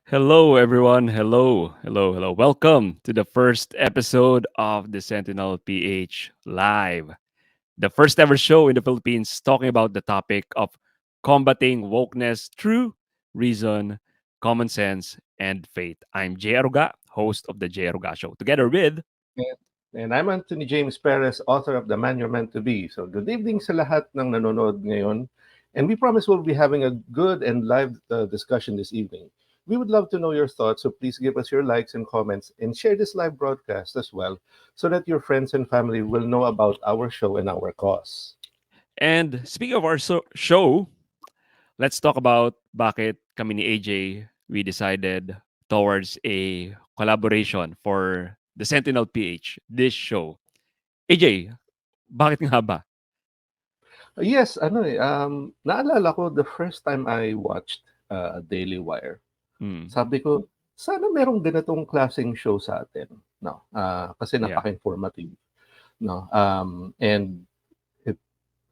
Hello, everyone. Hello, hello, hello. Welcome to the first episode of the Sentinel PH Live, the first ever show in the Philippines talking about the topic of combating wokeness through reason, common sense, and faith. I'm Jay Aruga, host of the Jay Aruga Show, together with. And, and I'm Anthony James Perez, author of The Man You're Meant to Be. So good evening sa lahat ng nanonood ngayon. And we promise we'll be having a good and live discussion this evening. We would love to know your thoughts, so please give us your likes and comments and share this live broadcast as well so that your friends and family will know about our show and our cause. And speaking of our show, let's talk about bakit kami ni AJ we decided towards a collaboration for the Sentinel PH, this show. AJ, bakit nga ba? Yes, naalala ko the first time I watched Daily Wire. Mm, Sabi ko, sana merong ganitong klaseng show sa atin, 'no? Kasi yeah. napaka-informative, 'no? And it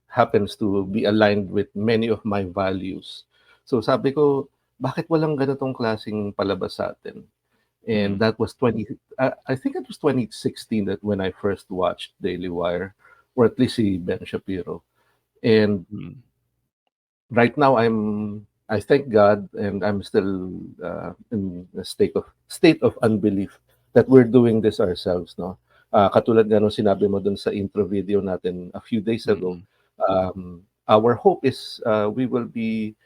happens to be aligned with many of my values. So sabi ko, bakit walang ganitong klaseng palabas sa atin? And Mm, that was I think it was 2016 that when I first watched Daily Wire, or at least si Ben Shapiro. And mm, right now I thank God, and I'm still in a state of unbelief that we're doing this ourselves, no. Katulad nga nung sinabi mo dun sa intro video natin a few days ago, mm, our hope is we will be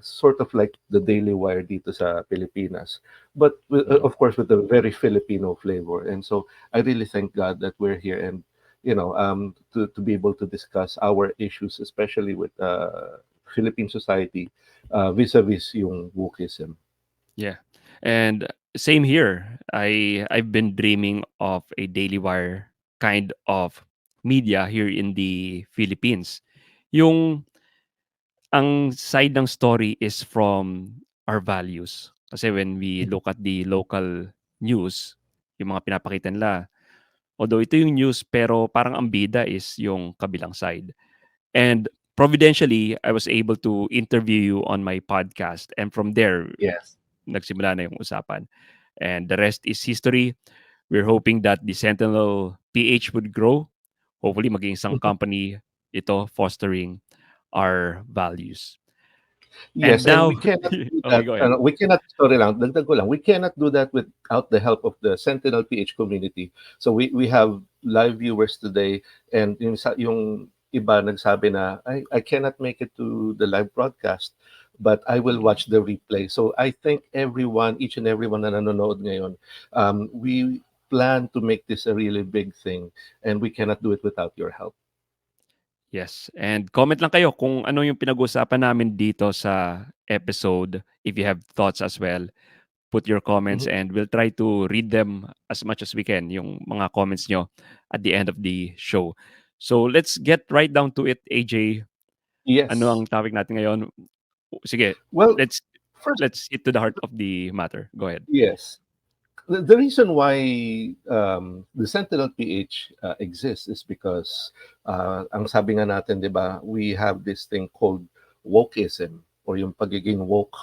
sort of like the Daily Wire dito sa Pilipinas, but mm. of course with a very Filipino flavor. And so I really thank God that we're here, and to be able to discuss our issues, especially with Philippine society, vis-a-vis yung wokeism. Yeah. And same here. I've been dreaming of a Daily Wire kind of media here in the Philippines. Yung ang side ng story is from our values. Kasi when we look at the local news, yung mga pinapakita nila, although ito yung news pero parang ang bida is yung kabilang side. And providentially, I was able to interview you on my podcast, and from there Yes. nagsimula na yung usapan. And the rest is history. We're hoping that the Sentinel PH would grow. Hopefully maging isang company ito fostering our values. And Yes, and we now, cannot do okay, that. go ahead. We cannot, sorry lang, dagdag ko lang. We cannot do that without the help of the Sentinel PH community. So we have live viewers today, and yung iba nagsabi na I cannot make it to the live broadcast, but I will Mm. watch the replay. So I think everyone, each and everyone na nanonood ngayon, we plan to make this a really big thing, and we cannot do it without your help. Yes, and comment lang kayo kung ano yung pinag-uusapan namin dito sa episode. If you have thoughts as well, put your comments Mhm. and we'll try to read them as much as we can, yung mga comments nyo at the end of the show. So let's get right down to it, AJ. Ano Yes. ang topic natin ngayon? Sige, Well, let's first, let's hit to the heart of the matter. Go ahead. yes. The reason why the Sentinel PH exists is because ang sabi nga natin, 'di ba, we have this thing called wokeism, or yung pagiging woke.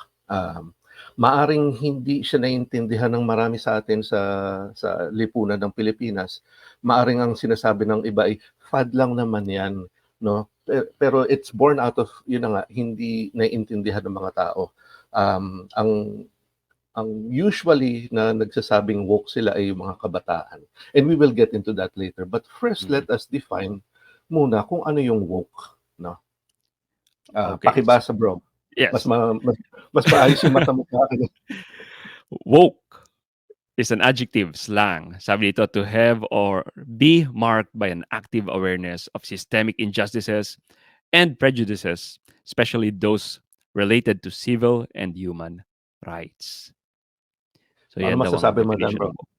Maaring hindi siya naiintindihan ng marami sa atin sa lipunan ng Pilipinas. Maaring ang sinasabi ng iba ay fad lang naman 'yan, no? Pero it's born out of, yun na nga, hindi naiintindihan ng mga tao. Ang usually na nagsasabing woke sila ay yung mga kabataan. And we will get into that later. But first, Mm. let us define muna kung ano yung woke, no? Okay. Pakibasa, bro. Mas Yes. ma mas mas maayos yung mata mo sa akin. Woke is an adjective slang. Sabi dito, to have or be marked by an active awareness of systemic injustices and prejudices, especially those related to civil and human rights. So Ano yan daw ang masasabi mo diyan, definition bro? ng woke.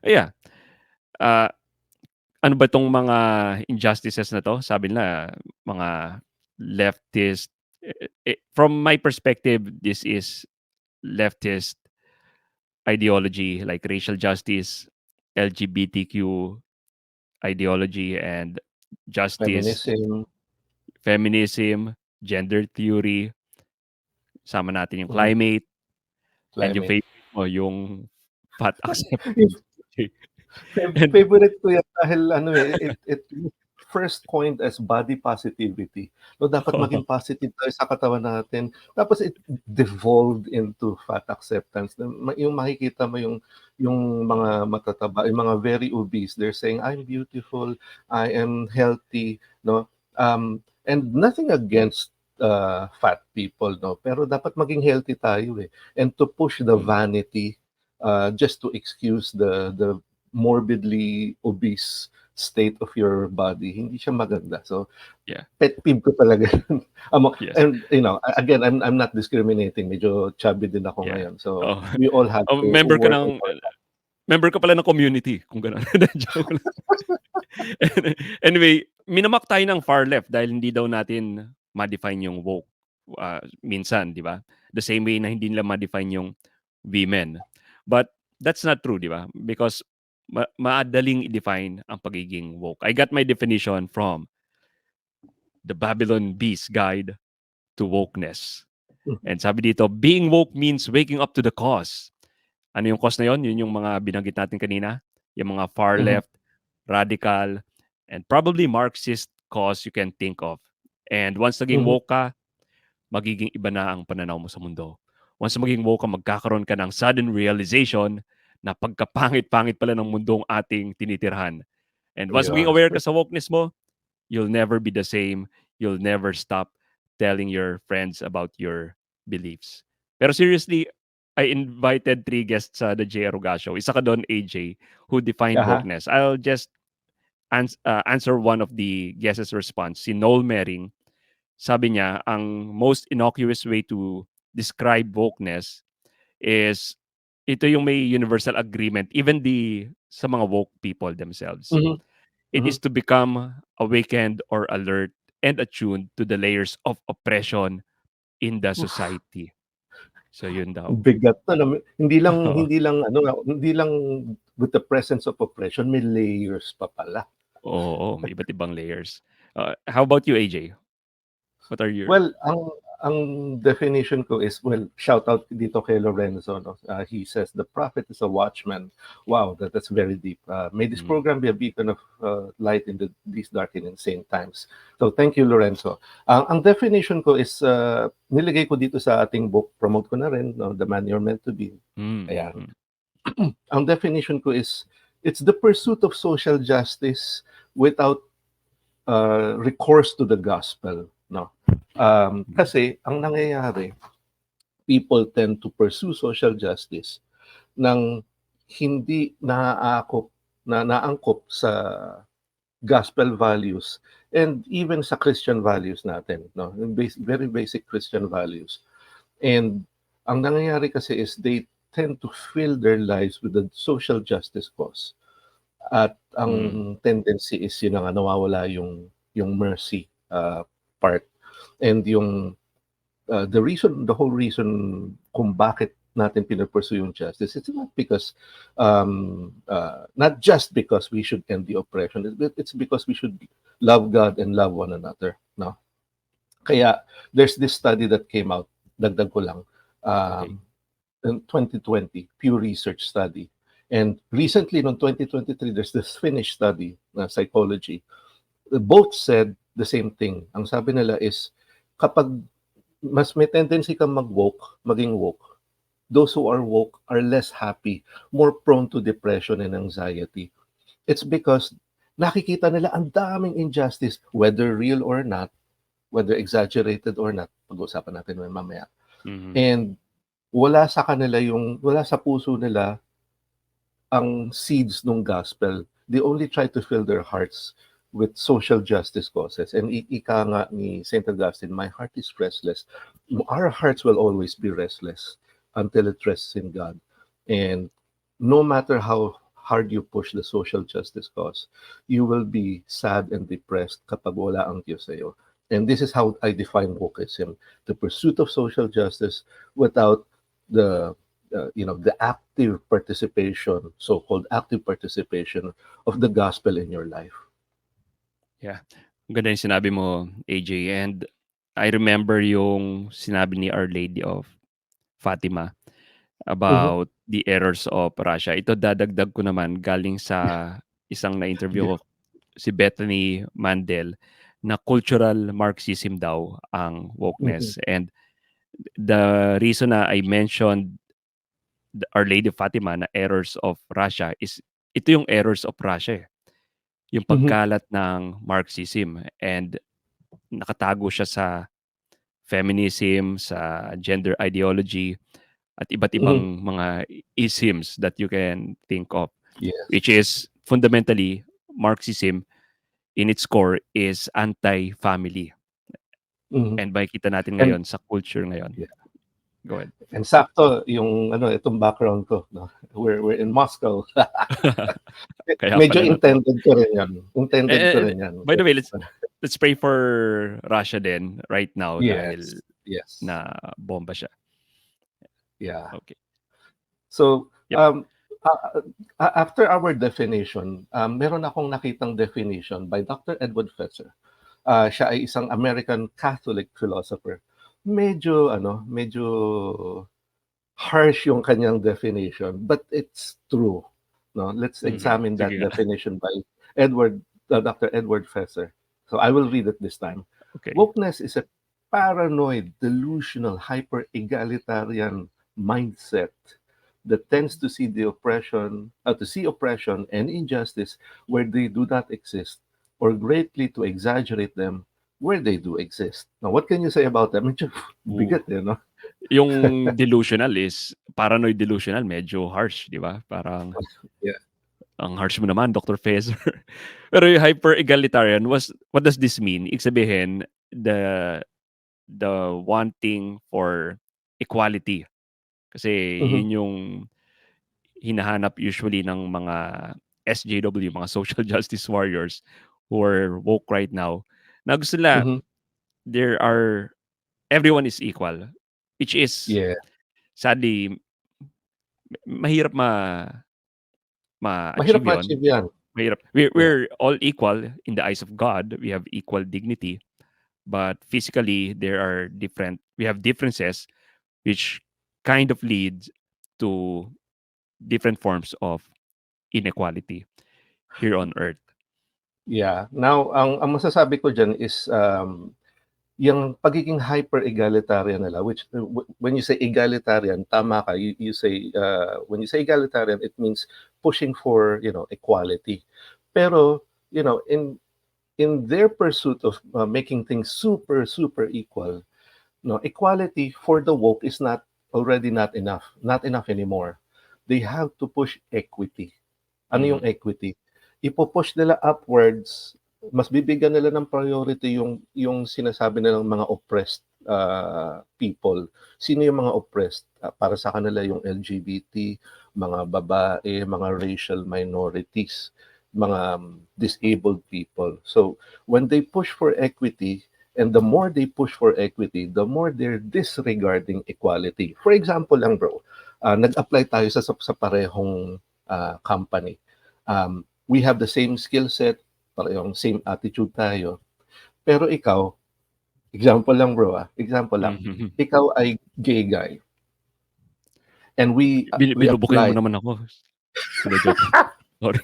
Yeah. Uh, ano ba itong mga injustices na to? Sabi nila, mga leftist. From my perspective, this is leftist ideology like racial justice, LGBTQ ideology and justice, Feminism. feminism, gender theory, sama natin yung Mhm. climate. And yung climate. favorite mo yung fat acceptance. Yung And favorite ko yan dahil ano eh, it was first coined as body positivity. So dapat maging positive tayo sa katawan natin. Tapos it devolved into fat acceptance. Yung makikita mo yung mga matataba, yung mga very obese, they're saying, I'm beautiful, I am healthy, no? And nothing against fat people, no? Pero dapat maging healthy tayo eh. And to push the mm, vanity just to excuse the morbidly obese state of your body, hindi siya maganda. So, yeah, pet peeve ko talaga yun. yes, And, again, I'm not discriminating. Medyo chubby din ako yeah. ngayon. So, Oh, we all have oh, to work on our... member ka pala ng community kung gano'n. Joke lang. Anyway, minamak tayo ng far left dahil hindi daw natin ma-define yung woke, minsan, 'di ba? The same way na hindi nila ma-define yung women. But that's not true, 'di ba? Because maadaling i-define ang pagiging woke. I got my definition from the Babylon Beast Guide to Wokeness. And sabi dito, being woke means waking up to the cause. Ano yung cause na yon? Yun yung mga binanggit natin kanina. Yung mga far Mhm, left, radical, and probably Marxist cause you can think of. And once naging mhm, woke ka, magiging iba na ang pananaw mo sa mundo. Once maging woke ka, magkakaroon ka ng sudden realization na pagkapangit-pangit pala ng mundong ating tinitirhan. And once maging yes. aware ka sa wokeness mo, you'll never be the same. You'll never stop telling your friends about your beliefs. Pero seriously, I invited 3 guests sa The J. Aruga Show. Isa ka doon, AJ, who defined Aha. wokeness. I'll just answer one of the guests' response. Si Noel Mering, sabi niya, ang most innocuous way to describe wokeness is ito yung may universal agreement, even sa mga woke people themselves. Mhm, It mhm. is to become awakened or alert and attuned to the layers of oppression in the Oof, society. So yun daw. bigat na 'no. Hindi lang Oo, hindi lang ano, hindi lang with the presence of oppression, may layers pa pala. oo, may iba't ibang layers. How about you, AJ? What are your Well, ang definition ko is, well, shout out dito kay Lorenzo, no? He says the prophet is a watchman. Wow, that's very deep. May this mm, program be a beacon of light in these dark and insane times. So thank you, Lorenzo. Ang definition ko is, nilagay ko dito sa ating book, promote ko na rin, no? The Man You're Meant to Be. Ayan. mm. Ang definition ko is, it's the pursuit of social justice without recourse to the gospel, no? Kasi ang nangyayari, people tend to pursue social justice ng hindi naangkop sa gospel values and even sa Christian values natin, no? Very basic Christian values. And ang nangyayari kasi is they tend to fill their lives with the social justice cause. At Mm, ang tendency is yun na nga, nawawala yung mercy part. And the whole reason kung bakit natin pinapursue yung justice, it's not because, not just because we should end the oppression, it's because we should love God and love one another, no? Kaya, there's this study that came out, dagdag ko lang, okay. um, in 2020, Pew Research study. And recently, in 2023, there's this Finnish study, psychology. Both said the same thing. Ang sabi nila is, kapag mas may tendency kang maging woke, those who are woke are less happy, more prone to depression and anxiety. It's because nakikita nila ang daming injustice, whether real or not, whether exaggerated or not, pag-uusapan natin mamaya. Mhm. And wala sa puso nila ang seeds ng gospel. They only try to fill their hearts with social justice causes. And ika nga ni St. Augustine, my heart is restless. Our hearts will always be restless until it rests in God. And no matter how hard you push the social justice cause, you will be sad and depressed kapag wala ang Diyos sa'yo. And this is how I define wokeism: the pursuit of social justice without the the active participation, so-called active participation of the gospel in your life. Yeah. Ang ganda yung sinabi mo, AJ, and I remember yung sinabi ni Our Lady of Fatima. Mhm. about the errors of Russia. Ito dadagdag ko naman galing sa isang na-interview Yeah. ko, si Bethany Mandel, na cultural Marxism daw ang Mhm. wokeness. And the reason na I mentioned Our Lady of Fatima na errors of Russia is ito yung errors of Russia, eh. Yung Mhm. pagkalat ng Marxism, and nakatago siya sa feminism, sa gender ideology, at iba't Mhm. ibang mga isms that you can think of, which Yes. is fundamentally Marxism in its core is anti-family, Mhm. and makikita natin And ngayon sa culture ngayon. yeah, Go ahead. and sakto yung ano, itong background ko 'no, we're in Moscow. Kaya Medyo pala 'no. intended ko rin 'yan, intended ko Eh, rin 'yan. by the way, let's pray for Russia din right now Yes, dahil yes, na bomba siya. yeah. Okay. So, Yep. after our definition, meron akong nakitang definition by Dr. Edward Fetzer. Siya ay isang American Catholic philosopher. Medyo harsh yung kanyang definition, but it's true. No, let's Mhm. examine Sige that nga. definition by Dr. Edward Fesser. So I will read it this time. Okay. Wokeness is a paranoid, delusional, hyper-egalitarian mindset that tends to see oppression and injustice where they do not exist, or greatly to exaggerate them where they do exist. Now, what can you say about that? Medyo Oo. bigat, no? Yung delusional is paranoid delusional, medyo harsh, 'di ba? Parang Yeah. ang harsh mo naman, Dr. Faeser. Pero yung hyper-egalitarian what does this mean? Ibig sabihin, the wanting for equality. Kasi Mhm. yun yung hinahanap usually ng mga SJW, mga social justice warriors who are woke right now, na gusto nila Mhm. there are everyone is equal, which is Yeah. sadly mahirap Mahirap ma-achieve yun. ma-achieve 'yan. Mahirap. Yeah. We're all equal in the eyes of God. We have equal dignity, but physically there are we have differences which kind of leads to different forms of inequality here on earth. Yeah. Now, ang masasabi ko diyan is, yung pagiging hyper-egalitarian nila, which when you say egalitarian, tama ka, you say, when you say egalitarian, it means pushing for, equality. Pero, in their pursuit of, making things super, super equal, no, equality for the woke is not enough anymore. They have to push equity. Ano yung Mhm. equity? Ipo-push nila upwards, mas bibigyan nila ng priority yung sinasabi nilang mga oppressed, people. Sino yung mga oppressed? Para sa kanila yung LGBT, mga babae, mga racial minorities, mga disabled people. So, when they push for equity, and the more they push for equity, the more they're disregarding equality. For example lang bro, nag-apply tayo sa parehong company. We have the same skill set, parehong same attitude tayo. Pero ikaw, example lang bro, example lang. Mhm. Ikaw ay gay guy and we Binubuking mo apply. naman ako. Sino-joke lang. Sorry.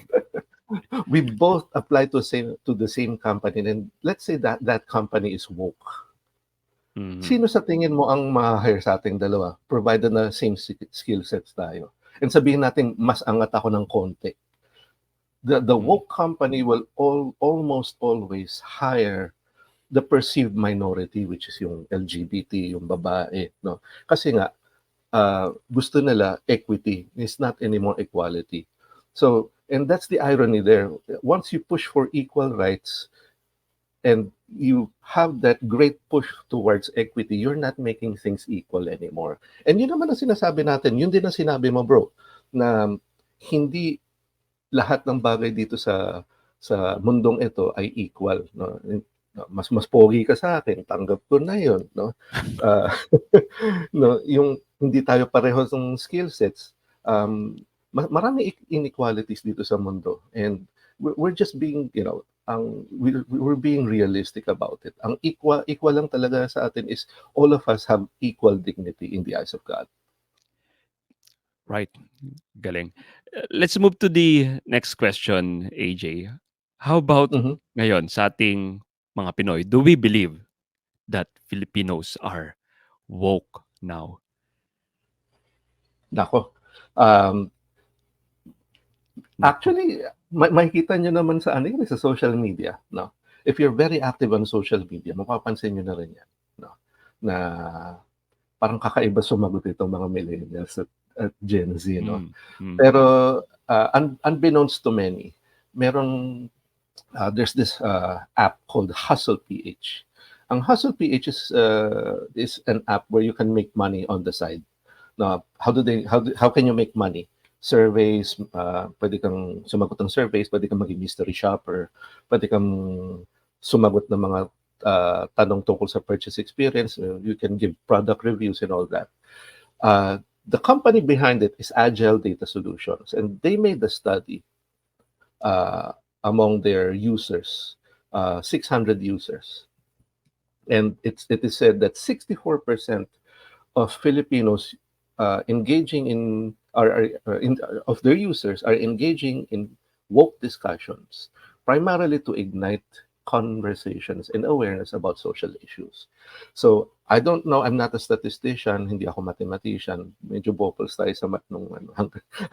We both apply to the same company, and let's say that that company is woke. Mhm. Sino sa tingin mo ang maha-hire sa ating dalawa provided na same skill sets tayo? And sabihin natin mas angat ako ng konti. The Mhm. woke company will almost always hire the perceived minority, which is yung LGBT, yung babae, no? Kasi nga gusto nila equity, it's not anymore equality. So, and that's the irony there. Once you push for equal rights and you have that great push towards equity, you're not making things equal anymore. And yun naman ang sinasabi natin, yun din ang sinabi mo bro, na hindi lahat ng bagay dito sa mundong ito ay equal, no? Mas pogi ka sa akin, tanggap ko na 'yon, no? Ah, no, yung hindi tayo pareho ng skill sets, maraming inequalities dito sa mundo, and we're just being, we're being realistic about it. Ang equal lang talaga sa atin is all of us have equal dignity in the eyes of God. Right. Galing. Let's move to the next question, AJ. How about Mhm. ngayon sa ating mga Pinoy? Do we believe that Filipinos are woke now? Naku, um, Nako. actually, makikita niyo naman sa ano yun, sa social media, 'no? If you're very active on social media, mapapansin niyo na rin 'yan, 'no, na parang kakaiba sumagot itong mga millennials at Gen Z, 'no? Mm, mm, Pero, unbeknownst to many, meron, there's this, app called Hustle PH. Ang Hustle PH is an app where you can make money on the side. Na how can you make money? Surveys, puwede kang sumagot ng surveys, puwede kang maging mystery shopper, puwede kang sumagot ng mga, tanong tungkol sa purchase experience, you can give product reviews and all that. The company behind it is Agile Data Solutions, and they made a study, uh, among their users, 600 users, and it is said that 64% of Filipinos engaging in of their users are engaging in woke discussions, primarily to ignite conversations and awareness about social issues. So I don't know, I'm not a statistician, hindi ako mathematician, medyo vocals tayo sa math nung ano,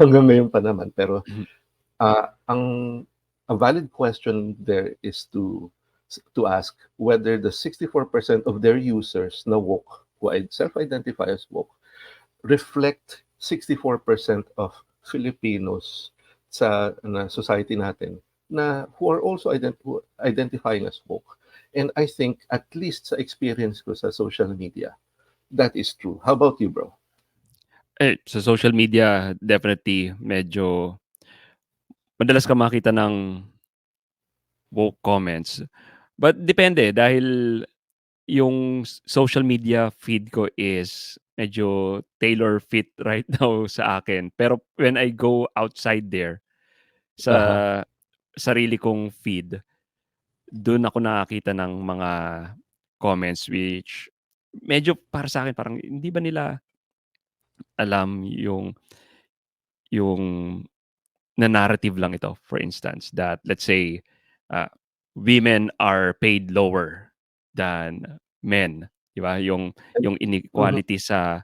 hanggang ngayon pa naman, pero mhm. ang a valid question there is to ask whether the 64% of their users na woke, who self-identify as woke, reflect 64% of Filipinos na society natin na who are also identifying as woke. And I think at least sa experience ko sa social media, that is true. How about you, bro? Sa social media, definitely medyo madalas ka makita ng woke comments. But depende dahil yung social media feed ko is medyo tailor fit right now sa akin. Pero when I go outside there, sa Aha. sarili kong feed, dun ako nakakita ng mga comments which medyo para sa akin parang hindi ba nila alam yung na narrative lang ito. For instance, that let's say, uh, women are paid lower than men, 'di ba? Yung Mhm. inequality sa,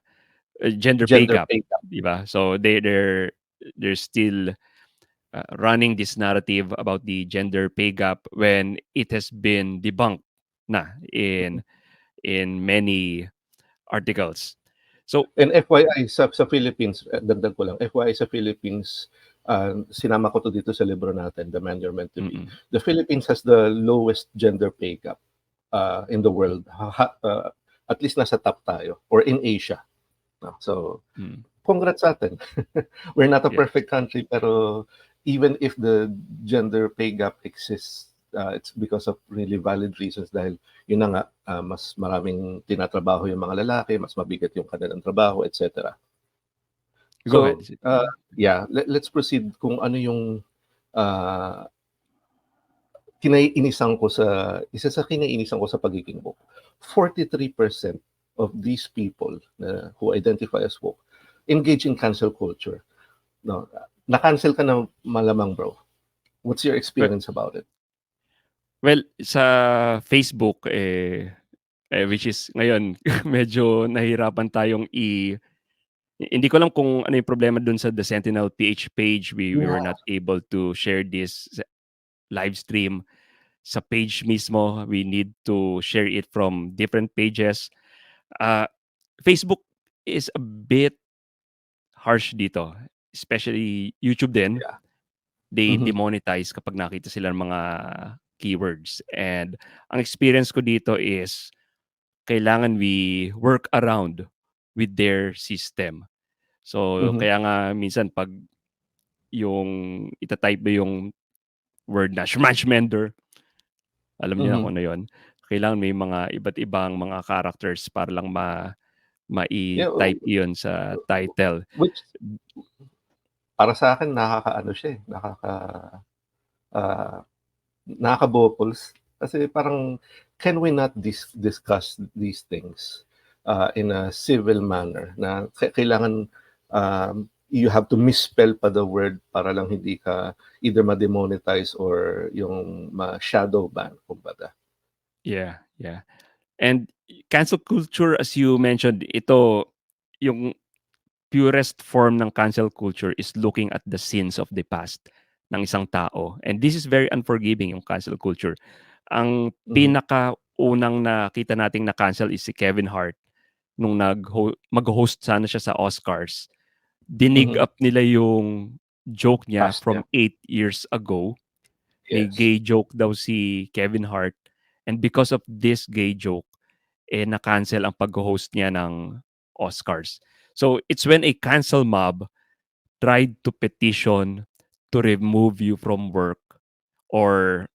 gender pay Gender gap, pay gap. 'di ba? So they're still, running this narrative about the gender pay gap when it has been debunked na in many articles. So And FYI sa Philippines, dagdag ko lang, FYI sa Philippines, sinama ko 'to dito sa libro natin, The Man You're Meant to Be. mm, The Philippines has the lowest gender pay gap, in the world. At least nasa top tayo or in Asia, 'no. So, mm, congrats sa'tin. We're not a yes. perfect country, pero even if the gender pay gap exists, it's because of really valid reasons dahil yun na nga, mas maraming tinatrabaho yung mga lalaki, mas mabigat yung kanilang trabaho, et cetera. Go So, ahead. yeah, let's proceed kung ano yung, ah, kinaiinisan ko isa sa kinaiinisan ko sa pagiging woke. 43% of these people who identify as woke engage in cancel culture. No, na-cancel ka na malamang, bro. What's your We experience about it? well, sa Facebook, which is ngayon medyo nahihirapan tayong hindi ko alam kung ano yung problema dun sa The Sentinel PH page. We were Yeah. not able to share this live stream sa page mismo. We need to share it from different pages. Uh, Facebook is a bit harsh dito, especially YouTube din. Yeah. They Mhm. demonetize kapag nakita sila ng mga keywords. And ang experience ko dito is kailangan we work around with their system. So, Mhm. kaya nga minsan 'pag yung ita-type mo yung word na schmashmender, alam niyo na Mhm. kung ano yun. Kailangan may mga iba't ibang mga characters para lang Yeah, mai-type yun sa title. which para sa'kin nakakaano siya, ah, nakaka-boggles kasi parang can we not discuss these things, in a civil manner na kailangan, you have to misspell pa the word para lang hindi ka either ma-demonetize or yung ma-shadow ban, kumbaga. Yeah, yeah. And cancel culture, as you mentioned, ito yung purest form ng cancel culture is looking at the sins of the past ng isang tao. And this is very unforgiving, yung cancel culture. Ang Mhm, pinakaunang nakita nating na-cancel is si Kevin Hart nung mag-host sana siya sa Oscars. Dinig mhm. up nila yung joke niya Past niya, from 8 years ago. May yes. gay joke daw si Kevin Hart. And because of this gay joke, na-cancel ang pag-host niya ng Oscars. So it's when a cancel mob tried to petition to remove you from work, or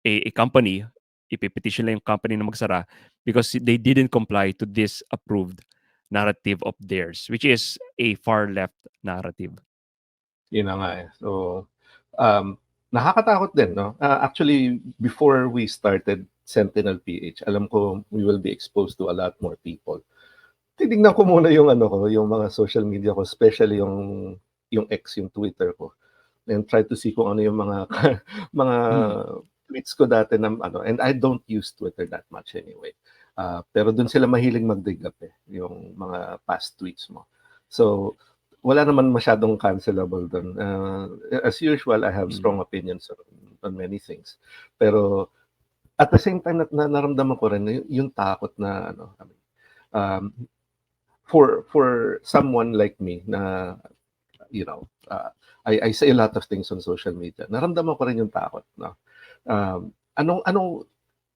a company, ipipetition lang yung company na magsara because they didn't comply to this approved narrative of theirs, which is a far left narrative. Yun na nga, eh. So, um, nakakatakot din 'no? Actually, before we started Sentinel PH, alam ko we will be exposed to a lot more people. Tinignan ko muna yung ano ko, yung mga social media ko, especially yung X, yung Twitter ko, and try to see kung ano yung mga mga Mm, tweets ko dati na ano, and I don't use Twitter that much anyway. Pero dun sila mahilig mag-dig up, eh, yung mga past tweets mo. So, wala naman masyadong cancelable dun. As usual, I have mm, strong opinions on many things. Pero at the same time naramdaman ko rin yung takot na ano, um, for someone like me na, you know, I say a lot of things on social media. Naramdaman ko rin yung takot, no? Anong anong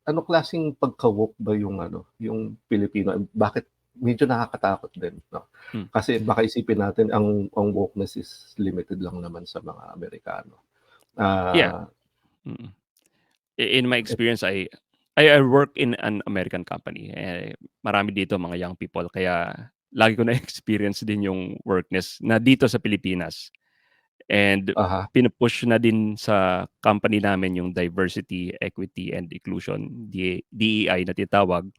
anong klaseng pagka-woke ba yung ano, yung Pilipino, and bakit medyo nakakatakot din, no? mm. Kasi baka isipin natin ang wokeness is limited lang naman sa mga Amerikano. Yeah. Ah, Mm. In my et experience, I work in an American company. Marami dito mga young people, kaya lagi ko na-experience din yung workness na dito sa Pilipinas. And aha, pinu-push na din sa company namin yung diversity, equity, and inclusion, DEI na tinatawag.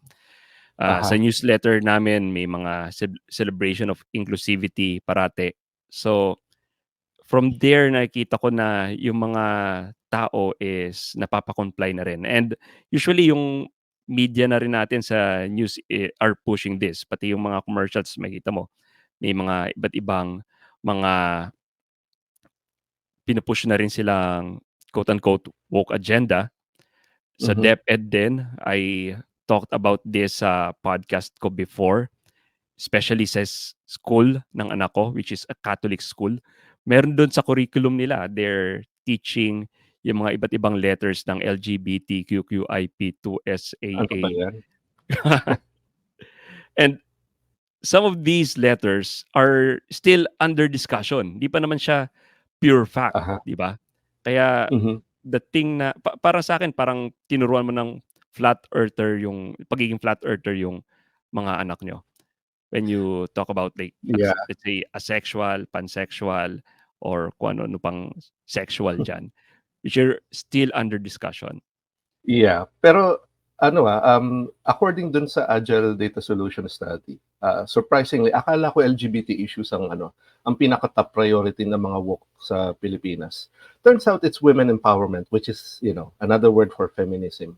Sa aha, newsletter namin may mga celebration of inclusivity parate. So, from there nakikita ko na yung mga tao is napapa-comply na rin. And usually yung media na rin natin sa news, are pushing this. Pati yung mga commercials makikita mo, may mga iba't ibang mga pinu-push na rin silang quote unquote woke agenda. Sa mhm, DepEd din, I talked about this sa podcast ko before, especially sa school ng anak ko, which is a Catholic school. Meron dun sa curriculum nila, they're teaching yung mga iba't ibang letters ng ano ba LGBTQQIP2SAA. yan? And some of these letters are still under discussion. Di pa naman siya pure fact, Aha, di ba? Kaya mhm, the thing na para sa akin parang tinuruan mo ng flat earther yung pagiging flat earther yung mga anak niyo. When you talk about like yeah. let's say asexual, pansexual, or kung ano-ano pang sexual diyan, which are still under discussion. Yeah, pero ano, according dun sa Agile Data Solution Study, surprisingly, akala ko LGBT issues ang pinaka-top priority ng mga woke sa Pilipinas. Turns out it's women empowerment, which is, another word for feminism.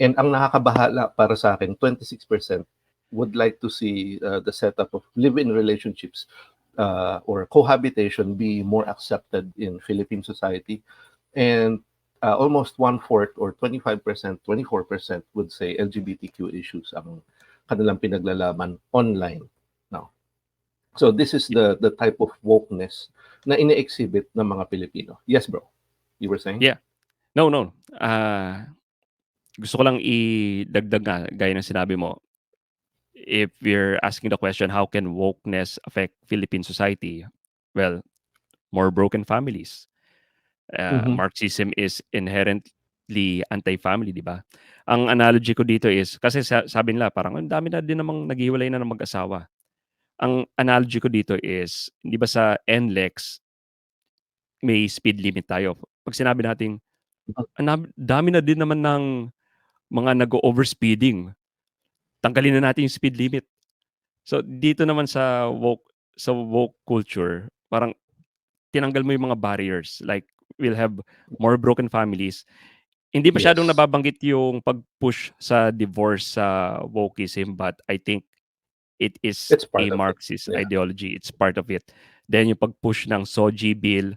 And ang nakakabahala para sa akin, 26% would like to see the setup of live-in relationships or cohabitation be more accepted in Philippine society. And almost one-fourth or 25%, 24% would say LGBTQ issues ang kanilang pinaglalaban online now. So this is the type of wokeness na ini-exhibit ng mga Pilipino. Yes, bro. You were saying? Yeah. No, no. Gusto ko lang idagdag nga gaya ng sinabi mo, if you're asking the question, how can wokeness affect Philippine society? Well, more broken families. Mhm. Marxism is inherently anti-family, di ba? Ang analogy ko dito is, kasi sabi nila parang ang dami na din namang naghiwalay na ng mag-asawa. Ang analogy ko dito is, di ba sa NLEX, may speed limit tayo. Pag sinabi natin, dami na din naman ng mga nag-overspeeding, tanggalin na natin yung speed limit. So dito naman sa woke culture, parang tinanggal mo yung mga barriers. Like, we'll have more broken families. Hindi masyadong Yes, nababanggit yung pag-push sa divorce sa wokeism, but I think it is it's a part of it. Marxist Yeah, ideology. It's part of it. Then yung pag-push ng SOGI bill,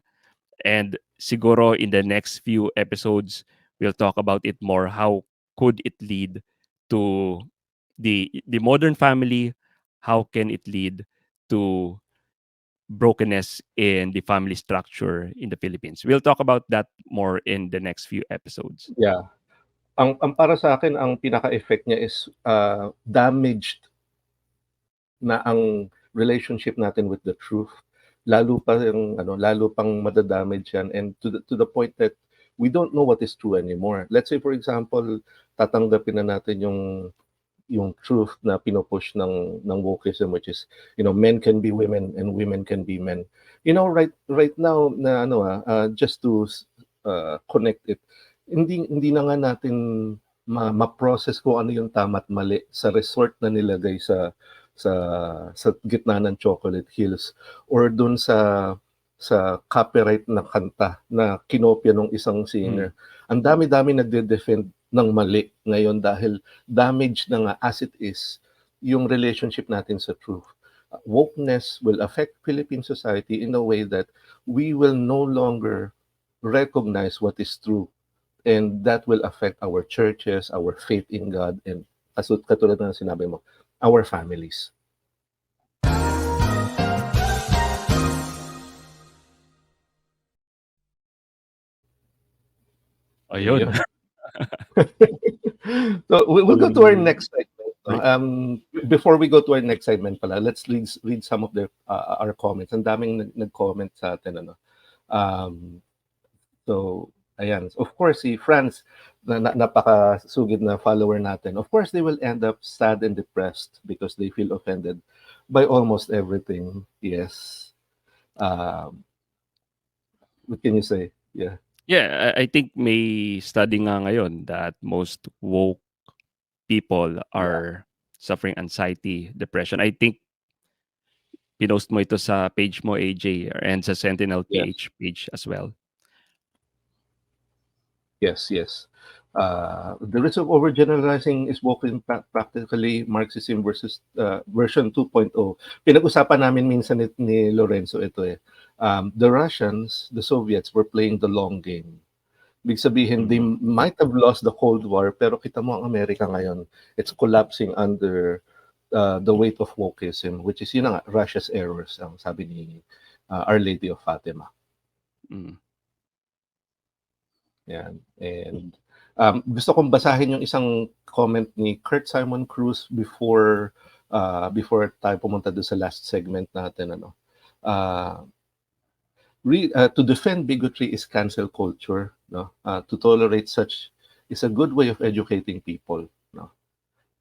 and siguro in the next few episodes, we'll talk about it more. How could it lead to the modern family? How can it lead to brokenness in the family structure in the Philippines? We'll talk about that more in the next few episodes. yeah. Ang para sa akin ang pinaka-effect niya is, damaged na ang relationship natin with the truth. Lalo pa yung ano, lalo pang mada-damage yan, and to the point that we don't know what is true anymore. Let's say for example, tatanggapin na natin yung truth na pino-push ng wokeism, which is, men can be women and women can be men. Right now na ano, just to connect it, hindi na nga natin ma-process kung ano yung tama at mali sa resort na nilagay sa sa gitna ng Chocolate Hills, or dun sa copyright na kanta na kinopya ng isang Mm. singer. Ang dami-dami nagde-defend ng mali ngayon dahil damaged na nga as it is yung relationship natin sa truth. Wokeness will affect Philippine society in a way that we will no longer recognize what is true, and that will affect our churches, our faith in God, and katulad ng sinabi mo, our families. Ayun. Ayun. So we'll go to our Totally next segment. No? right. Before we go to our next segment pala, let's read some of our comments. Ang daming nag-comment sa atin, ano. Um, so ayan. Of course, si Franz, napakasugid na follower natin. Of course, they will end up sad and depressed because they feel offended by almost everything. Yes. Um, what can you say? Yeah. Yeah, I think may study nga ngayon that most woke people Yeah. are suffering anxiety, depression. I think pinost mo ito sa page mo, AJ, and sa Sentinel Yes. PH page as well. Yes, yes. The risk of overgeneralizing is woken practically Marxism versus version 2.0. Pinag-usapan namin minsan ni Lorenzo ito eh. The Russians, the Soviets were playing the long game. Big sabihin, they Mhm. might have lost the Cold War, pero kita mo ang Amerika ngayon, it's collapsing under the weight of wokeism, which is yun na nga, Russia's errors, ang sabi ni Our Lady of Fatima. Mm. Yan. And gusto kong basahin yung isang comment ni Kurt Simon Cruz before tayo pumunta doon sa last segment natin, ano. Uh, to defend bigotry is cancel culture, no. To tolerate such is a good way of educating people, no.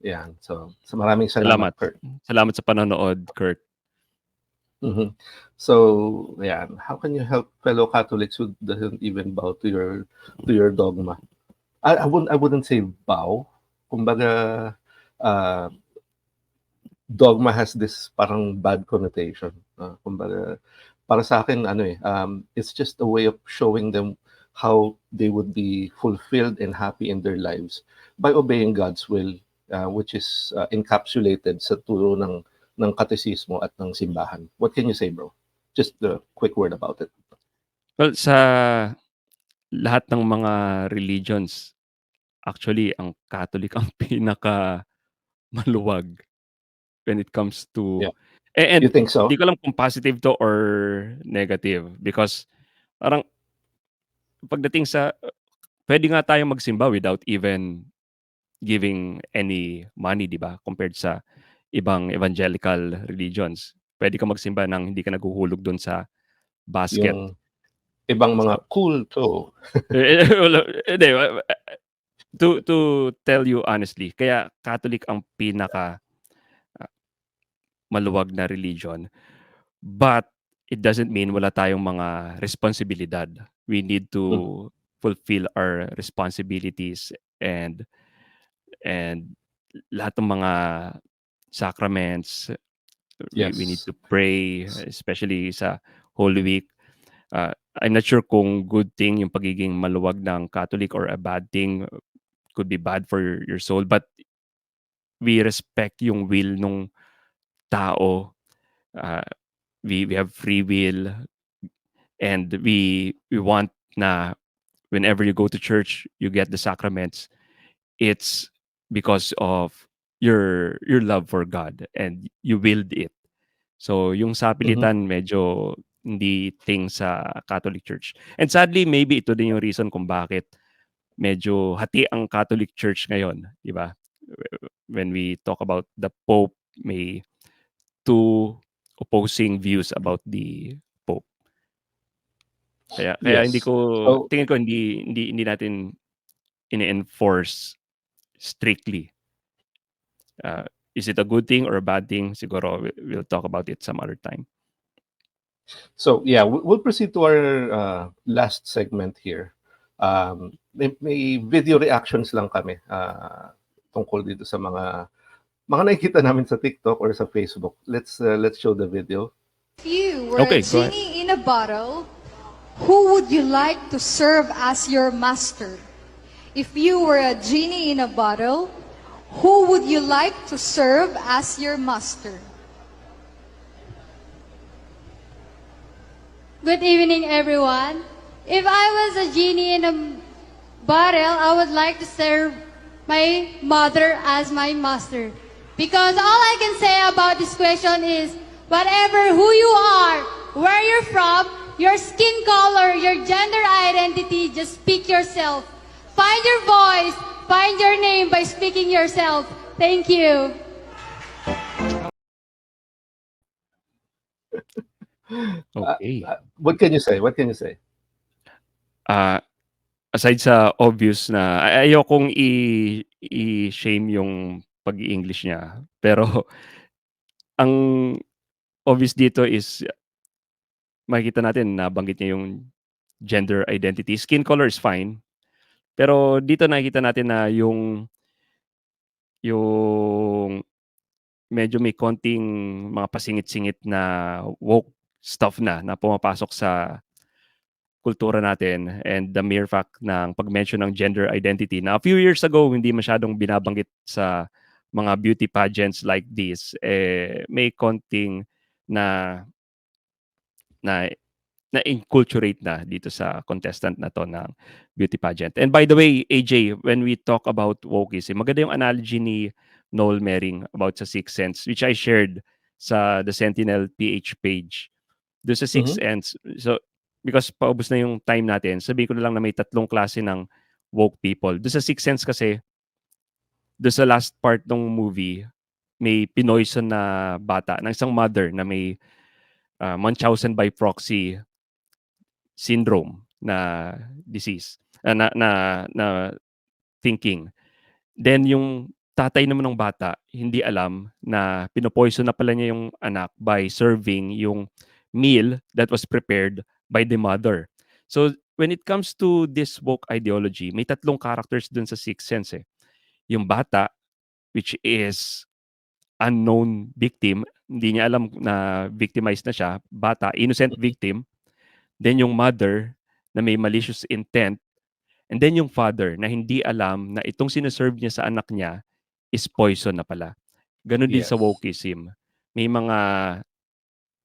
Yan. So maraming salamat, Salamat. Kurt. Salamat sa panonood, Kurt. Mhm. So, yan. How can you help fellow Catholics who doesn't even bow to your dogma? I wouldn't say bow. Kumbaga, uh, dogma has this parang bad connotation. Kumbaga, para sa akin, ano eh, it's just a way of showing them how they would be fulfilled and happy in their lives by obeying God's will, which is encapsulated sa turo ng katesismo at ng simbahan. What can you say, bro? Just a quick word about it. Well, sa lahat ng mga religions, actually ang Catholic ang pinakamaluwag when it comes to Yeah. You and think so? di ko alam kung positive 'to or negative, because parang pagdating sa puwede nga tayong magsimba without even giving any money, 'di ba, compared sa ibang evangelical religions. Puwede kang magsimba ng hindi ka naghuhulog dun sa basket. Yung ibang mga So, kulto. wala hindi, to tell you honestly, kaya Catholic ang pinaka, ah, maluwag na religion, but it doesn't mean wala tayong mga responsibilidad. We need Mhm. to fulfill our responsibilities, and and lahat ng mga sacraments, we need Yes. to pray, especially sa Holy Week. I'm not sure kung good thing yung pagiging maluwag ng Catholic or a bad thing, could be bad for your soul, but we respect yung will nung tao. Uh, we have free will, and we want na whenever you go to church, you get the sacraments. It's because of your love for God and you willed it. So yung Mhm. sapilitan medyo hindi thing sa Catholic Church. And sadly, maybe ito din yung reason kung bakit medyo hati ang Catholic Church ngayon, 'di ba? When we talk about the Pope, may two opposing views about the Pope. Kaya hindi Yes. ko So tingin ko hindi natin ini-enforce strictly. Uh, is it a good thing or a bad thing? Siguro we'll talk about it some other time. So yeah, we'll proceed to our last segment here. May video reactions lang kami tungkol dito sa mga nakikita namin sa TikTok or sa Facebook. Let's show the video. If you were a Okay, go ahead. genie in a bottle, who would you like to serve as your master? If you were a genie in a bottle, who would you like to serve as your master? Good evening, everyone. If I was a genie in a bottle, I would like to serve my mother as my master. Because all I can say about this question is, whatever who you are, where you're from, your skin color, your gender identity, just speak yourself. Find your voice, find your name by speaking yourself. Thank you. Okay. What can you say? What can you say? Ah, aside sa obvious na ayokong i-shame yung pag-i-English niya, pero ang obvious dito is makikita natin nabanggit niya yung gender identity. Skin color is fine, pero dito nakikita natin na yung medyo may konting mga pasingit-singit na woke stuff na pumapasok sa kultura natin, and the mere fact ng pag-mention ng gender identity na a few years ago hindi masyadong binabanggit sa mga beauty pageants like this, may konting na na na-inculturate na dito sa contestant na 'to ng beauty pageant. And by the way, AJ, when we talk about wokeism, maganda yung analogy ni Noel Mering about sa Sixth Sense, which I shared sa The Sentinel PH page. Doon sa Sixth Mhm. Sense, so because paubos na yung time natin, sabihin ko na lang na may tatlong klase ng woke people. Doon sa Sixth Sense kasi, doon sa last part ng movie, may pinoison na bata ng isang mother na may Munchausen by proxy syndrome na disease, na thinking. Then yung tatay naman ng bata, hindi alam na pinopoison na pala niya yung anak by serving yung meal that was prepared by the mother. So when it comes to this woke ideology, may tatlong characters dun sa Sixth Sense eh. Yung bata, which is unknown victim, hindi niya alam na victimized na siya, bata, innocent victim. Then yung mother na may malicious intent. And then yung father na hindi alam na itong sinaserve niya sa anak niya is poison na pala. Ganon din sa Yes. wokeism. May mga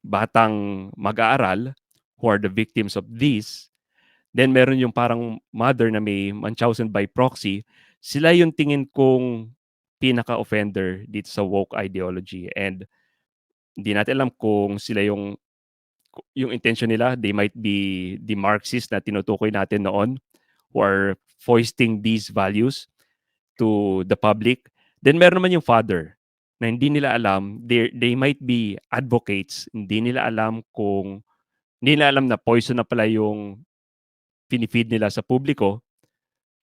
batang mag-aaral who are the victims of this. Then meron yung parang mother na may Munchausen by proxy. Sila yung tingin kong pinaka-offender dito sa woke ideology. And hindi natin alam kung sila yung intention nila. They might be the Marxist na tinutukoy natin noon, who are foisting these values to the public. Then meron naman yung father na hindi nila alam, they might be advocates, hindi nila alam na poison na pala yung finifeed nila sa publiko,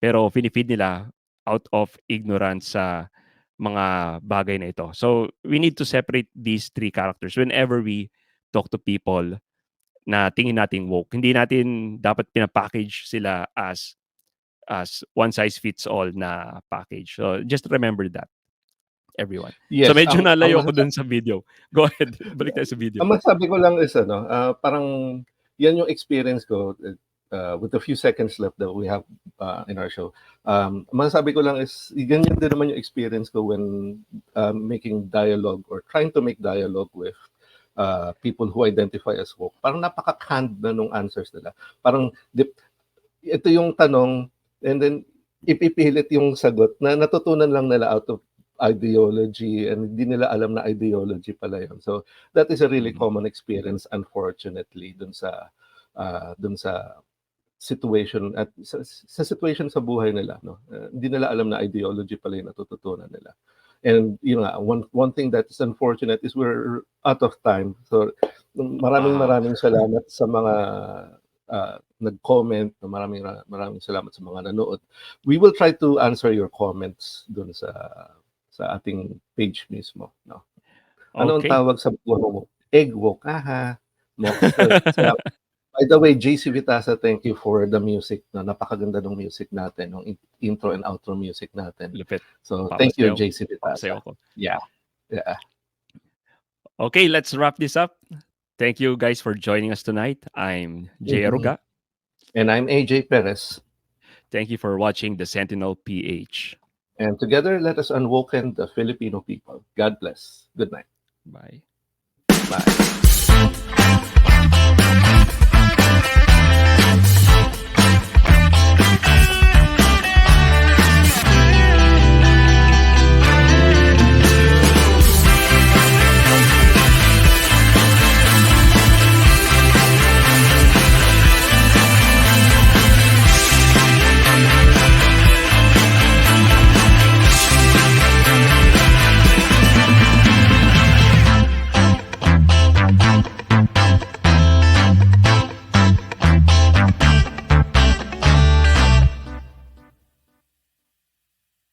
pero finifeed nila out of ignorance sa mga bagay na ito. So we need to separate these three characters whenever we talk to people na tingin nating woke. Hindi natin dapat pinapackage sila as one size fits all na package. So just remember that. everyone. Yes, So medyo ang nalayo ako masasabi dun sa video. Go ahead, balik tayo sa video. ang masasabi ko lang is ano, parang yan yung experience ko, with the few seconds left that we have in our show. Masasabi ko lang is ganyan din naman yung experience ko when making dialogue or trying to make dialogue with people who identify as woke. Parang napaka-canned na nung answers nila. Parang ito yung tanong and then ipipilit yung sagot na natutunan lang nila out of ideology and hindi nila alam na ideology pala yun. So that is a really common experience, unfortunately, dun sa situation at sa situation sa buhay nila, no. Hindi nila alam na ideology pala yung natututunan nila. And yun nga, one thing that is unfortunate is we're out of time. So maraming salamat sa mga nag-comment, maraming salamat sa mga nanood. We will try to answer your comments dun sa ating page mismo, no. Ano ang Okay. tawag sa buho mo? Egg woke. Aha. By the way, JC Vitasa, thank you for the music. No? Napakaganda ng music natin, ng intro and outro music natin. Lupit. So, thank you, JC Papasayaw Vitasa. ko. Yeah. Okay, let's wrap this up. Thank you guys for joining us tonight. I'm Jay Aruga. And I'm AJ Perez. Thank you for watching the Sentinel PH. And together, let us unwoken the Filipino people. God bless. Good night. Bye. Bye.